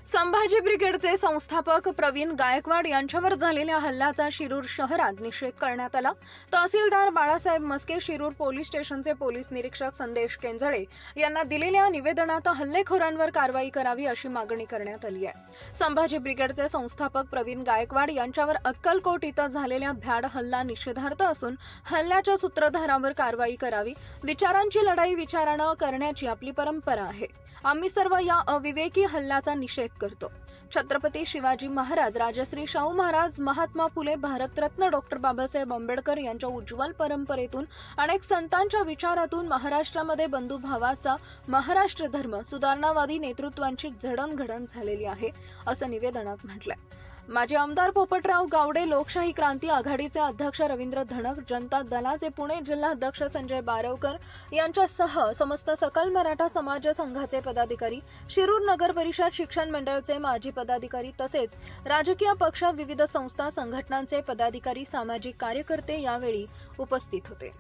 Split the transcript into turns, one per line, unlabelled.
संभाजी ब्रिगेडचे संस्थापक प्रवीण गायकवाड यांच्यावर झालेल्या हल्ल्याचा शिरूर शहरात निषेध करण्यात आला। तहसीलदार बाळासाहेब मस्के, शिरूर पोलीस स्टेशनचे पोलीस निरीक्षक संदेश केंजळे यांना दिलेल्या निवेदनात हल्लेखोरांवर कारवाई करावी अशी मागणी करण्यात आली आहे। संभाजी ब्रिगेडचे संस्थापक प्रवीण गायकवाड यांच्यावर अक्कलकोट इथं झालेल्या भ्याड हल्ला निषेधार्थ असून हल्ल्याच्या सूत्रधारावर कारवाई करावी। विचारांची लढाई विचारानं करण्याची आपली परंपरा आहे। आम्ही सर्व या अविवेकी हल्ल्याचा निषेध करतो। छत्रपती शिवाजी महाराज, राजश्री शाहू महाराज, महात्मा फुले, भारतरत्न डॉक्टर बाबासाहेब आंबेडकर यांच्या उज्ज्वल परंपरेतून अनेक संतांच्या विचारातून महाराष्ट्रामध्ये बंधुभावाचा महाराष्ट्र धर्म सुधारणावादी नेतृत्वांची जडणघडण झालेली आहे असं निवेदनात म्हटलंय। माजी आमदार पोपटराव गावडे, लोकशाही क्रांती आघाडीचे अध्यक्ष रवींद्र धनक, जनता दलाचे पुणे जिल्हा अध्यक्ष संजय बारवकर यांच्यासह समस्त सकल मराठा समाज संघाचे पदाधिकारी, शिरूर नगर परिषद शिक्षण मंडळाचे माजी पदाधिकारी तसेच राजकीय पक्ष, विविध संस्था संघटनांचे पदाधिकारी, सामाजिक कार्यकर्ते यावेळी उपस्थित होते।